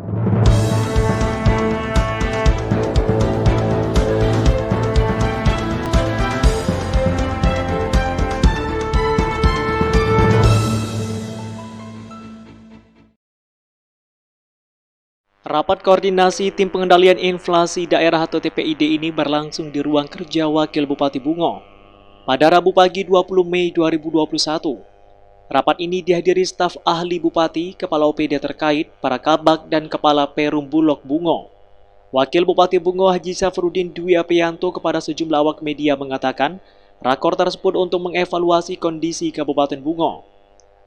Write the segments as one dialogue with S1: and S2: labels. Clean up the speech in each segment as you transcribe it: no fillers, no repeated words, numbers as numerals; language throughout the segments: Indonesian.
S1: Rapat koordinasi Tim Pengendalian Inflasi Daerah atau TPID ini berlangsung di ruang kerja Wakil Bupati Bungo pada Rabu pagi 20 Mei 2021. Rapat ini dihadiri staf ahli Bupati, Kepala OPD terkait, para kabak, dan Kepala Perum Bulog Bungo. Wakil Bupati Bungo Haji Safrudin Dwi Aprianto kepada sejumlah awak media mengatakan, rakor tersebut untuk mengevaluasi kondisi Kabupaten Bungo.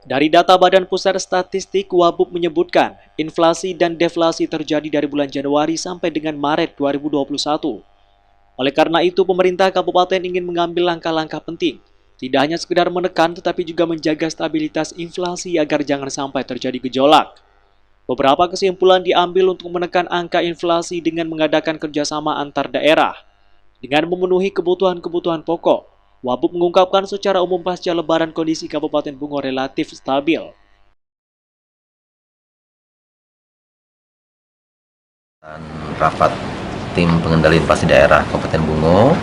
S1: Dari data Badan Pusat Statistik, Wabub menyebutkan inflasi dan deflasi terjadi dari bulan Januari sampai dengan Maret 2021. Oleh karena itu, pemerintah kabupaten ingin mengambil langkah-langkah penting, tidak hanya sekedar menekan tetapi juga menjaga stabilitas inflasi agar jangan sampai terjadi gejolak. Beberapa kesimpulan diambil untuk menekan angka inflasi dengan mengadakan kerjasama antar daerah. Dengan memenuhi kebutuhan-kebutuhan pokok, Wabub mengungkapkan secara umum pasca Lebaran kondisi Kabupaten Bungo relatif stabil.
S2: Rapat Tim Pengendalian Inflasi Daerah Kabupaten Bungo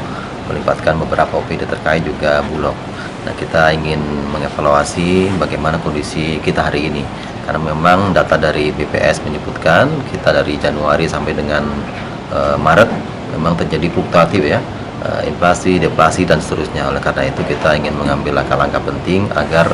S2: melibatkan beberapa OPD terkait juga Bulog. Nah, kita ingin mengevaluasi bagaimana kondisi kita hari ini. Karena memang data dari BPS menyebutkan kita dari Januari sampai dengan Maret memang terjadi fluktuatif ya. Inflasi, deflasi, dan seterusnya. Oleh karena itu kita ingin mengambil langkah-langkah penting agar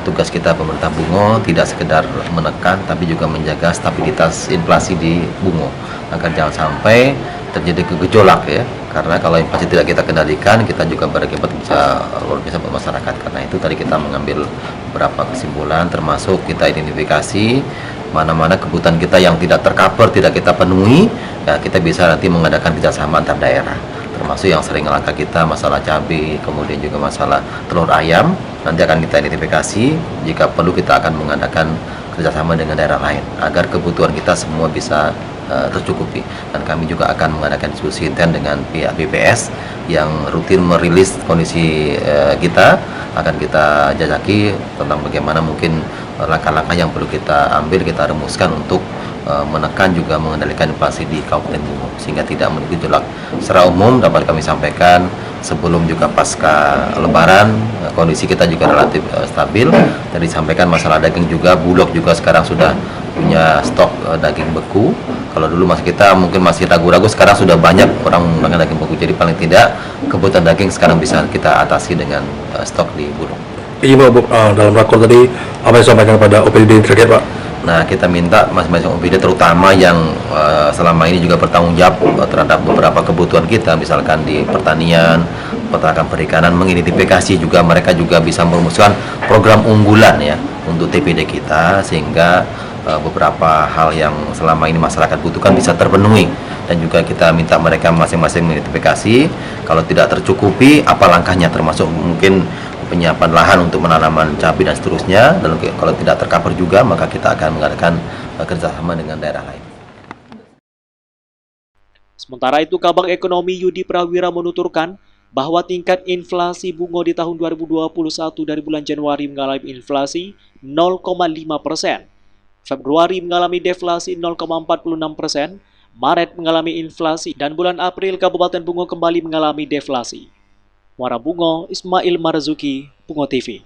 S2: tugas kita pemerintah Bungo tidak sekedar menekan tapi juga menjaga stabilitas inflasi di Bungo agar jangan sampai terjadi gejolak ya, karena kalau inflasi tidak kita kendalikan kita juga berakibat bisa luar biasa buat masyarakat. Karena itu tadi kita mengambil beberapa kesimpulan, termasuk kita identifikasi mana-mana kebutuhan kita yang tidak tercover, tidak kita penuhi, ya kita bisa nanti mengadakan kerjasama antar daerah, termasuk yang sering langka kita masalah cabai, kemudian juga masalah telur ayam. Nanti akan kita identifikasi, jika perlu kita akan mengadakan kerjasama dengan daerah lain agar kebutuhan kita semua bisa tercukupi. Dan kami juga akan mengadakan diskusi intern dengan pihak BPS yang rutin merilis kondisi kita. Akan kita jajaki tentang bagaimana mungkin langkah-langkah yang perlu kita ambil, kita rumuskan untuk menekan juga mengendalikan inflasi di Kabupaten Bungo sehingga tidak menjadi gejolak. Secara umum dapat kami sampaikan sebelum juga pasca Lebaran kondisi kita juga relatif stabil. Tadi disampaikan masalah daging juga, Bulog juga sekarang sudah punya stok daging beku. Kalau dulu kita mungkin masih ragu-ragu, sekarang sudah banyak orang menggunakan daging beku. Jadi paling tidak kebutuhan daging sekarang bisa kita atasi dengan stok di Bulog.
S3: Iya Pak, dalam rakor tadi apa yang disampaikan kepada OPD terkait Pak?
S2: Nah, kita minta masing-masing OPD terutama yang selama ini juga bertanggung jawab terhadap beberapa kebutuhan kita, misalkan di pertanian, peternakan, perikanan, mengidentifikasi juga mereka juga bisa merumuskan program unggulan ya untuk TPD kita sehingga beberapa hal yang selama ini masyarakat butuhkan bisa terpenuhi. Dan juga kita minta mereka masing-masing mengidentifikasi kalau tidak tercukupi apa langkahnya, termasuk mungkin penyiapan lahan untuk penanaman cabai dan seterusnya. Dan kalau tidak tercover juga maka kita akan mengadakan kerjasama dengan daerah lain.
S1: Sementara itu, Kabag Ekonomi Yudi Prawira menuturkan bahwa tingkat inflasi Bungo di tahun 2021 dari bulan Januari mengalami inflasi 0,5%, Februari mengalami deflasi 0,46%, Maret mengalami inflasi, dan bulan April Kabupaten Bungo kembali mengalami deflasi. Muara Bungo, Ismail Marzuki, Bungo TV.